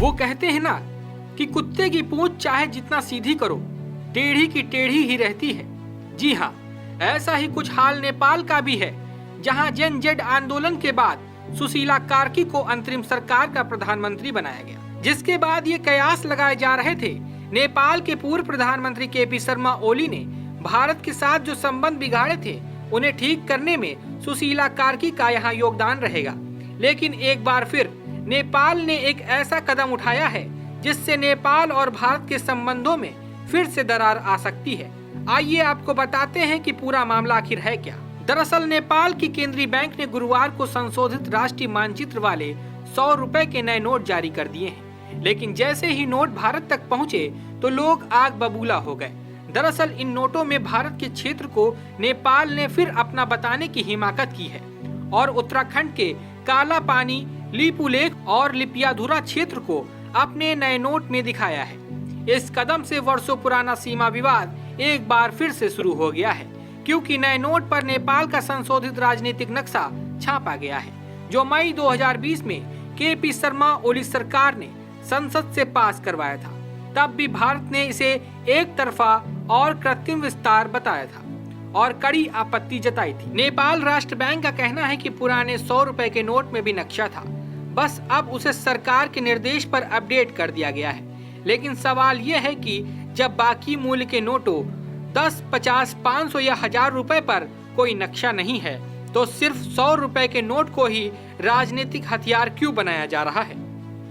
वो कहते हैं ना कि कुत्ते की पूंछ चाहे जितना सीधी करो, टेढ़ी की टेढ़ी ही रहती है। जी हाँ, ऐसा ही कुछ हाल नेपाल का भी है, जहां जनजेड आंदोलन के बाद सुशीला कार्की को अंतरिम सरकार का प्रधानमंत्री बनाया गया, जिसके बाद ये कयास लगाए जा रहे थे नेपाल के पूर्व प्रधानमंत्री केपी शर्मा ओली ने भारत के साथ जो संबंध बिगाड़े थे उन्हें ठीक करने में सुशीला कार्की का यहाँ योगदान रहेगा। लेकिन एक बार फिर नेपाल ने एक ऐसा कदम उठाया है जिससे नेपाल और भारत के संबंधों में फिर से दरार आ सकती है। आइए आपको बताते हैं कि पूरा मामला आखिर है क्या। दरअसल नेपाल की केंद्रीय बैंक ने गुरुवार को संशोधित राष्ट्रीय मानचित्र वाले 100 रुपए के नए नोट जारी कर दिए हैं, लेकिन जैसे ही नोट भारत तक पहुंचे तो लोग आग बबूला हो गए। दरअसल इन नोटों में भारत के क्षेत्र को नेपाल ने फिर अपना बताने की हिमाकत की है और उत्तराखंड के काला पानी, लिपुलेख और लिपियाधुरा क्षेत्र को अपने नए नोट में दिखाया है। इस कदम से वर्षों पुराना सीमा विवाद एक बार फिर से शुरू हो गया है, क्योंकि नए नोट पर नेपाल का संशोधित राजनीतिक नक्शा छापा गया है, जो मई 2020 में केपी शर्मा ओली सरकार ने संसद से पास करवाया था। तब भी भारत ने इसे एक तरफा और कृत्रिम विस्तार बताया था और कड़ी आपत्ति जताई थी। नेपाल राष्ट्र बैंक का कहना है कि पुराने 100 रुपए के नोट में भी नक्शा था, बस अब उसे सरकार के निर्देश पर अपडेट कर दिया गया है। लेकिन सवाल यह है कि जब बाकी मूल्य के नोटों 10, 50, 500 या 1000 रुपए पर कोई नक्शा नहीं है, तो सिर्फ 100 रुपए के नोट को ही राजनीतिक हथियार क्यों बनाया जा रहा है।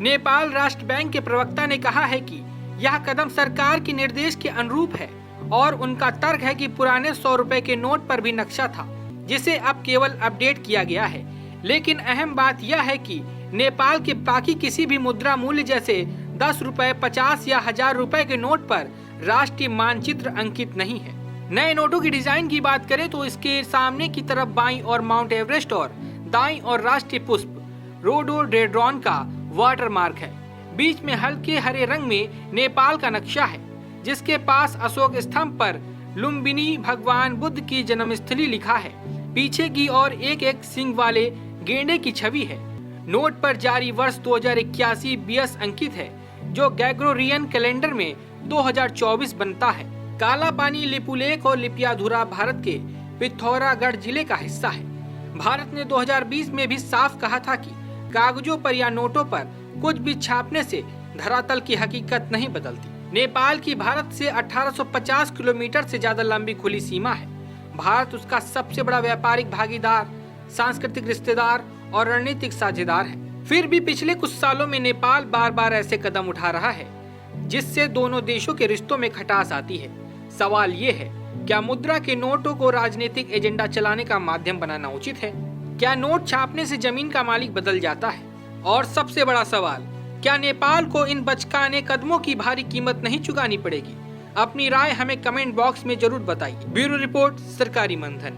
नेपाल राष्ट्र बैंक के प्रवक्ता ने कहा है कि यह कदम सरकार के निर्देश के अनुरूप है और उनका तर्क है कि पुराने 100 रुपए के नोट पर भी नक्शा था, जिसे अब केवल अपडेट किया गया है। लेकिन अहम बात यह है कि नेपाल के बाकी किसी भी मुद्रा मूल्य जैसे 10 रुपए, 50 या 1000 रुपए के नोट पर राष्ट्रीय मानचित्र अंकित नहीं है। नए नोटों की डिजाइन की बात करें तो इसके सामने की तरफ बाईं और माउंट एवरेस्ट और दाईं और राष्ट्रीय पुष्प रोडोडेंड्रॉन का वाटर मार्क है। बीच में हल्के हरे रंग में नेपाल का नक्शा है, जिसके पास अशोक स्तंभ पर लुम्बिनी भगवान बुद्ध की जन्मस्थली लिखा है। पीछे की ओर एक सिंग वाले गेंडे की छवि है। नोट पर जारी वर्ष 2081-22 अंकित है, जो ग्रेगोरियन कैलेंडर में 2024 बनता है। काला पानी, लिपुलेख और लिपियाधुरा भारत के पिथौरागढ़ जिले का हिस्सा है। भारत ने 2020 में भी साफ कहा था कि कागजों पर या नोटों पर कुछ भी छापने से धरातल की हकीकत नहीं बदलती। नेपाल की भारत से 1850 किलोमीटर से ज्यादा लंबी खुली सीमा है। भारत उसका सबसे बड़ा व्यापारिक भागीदार, सांस्कृतिक रिश्तेदार और रणनीतिक साझेदार है। फिर भी पिछले कुछ सालों में नेपाल बार बार ऐसे कदम उठा रहा है जिससे दोनों देशों के रिश्तों में खटास आती है। सवाल ये है, क्या मुद्रा के नोटों को राजनीतिक एजेंडा चलाने का माध्यम बनाना उचित है? क्या नोट छापने से जमीन का मालिक बदल जाता है? और सबसे बड़ा सवाल, क्या नेपाल को इन बचकाने कदमों की भारी कीमत नहीं चुकानी पड़ेगी? अपनी राय हमें कमेंट बॉक्स में जरूर बताइए। ब्यूरो रिपोर्ट, सरकारी मंथन।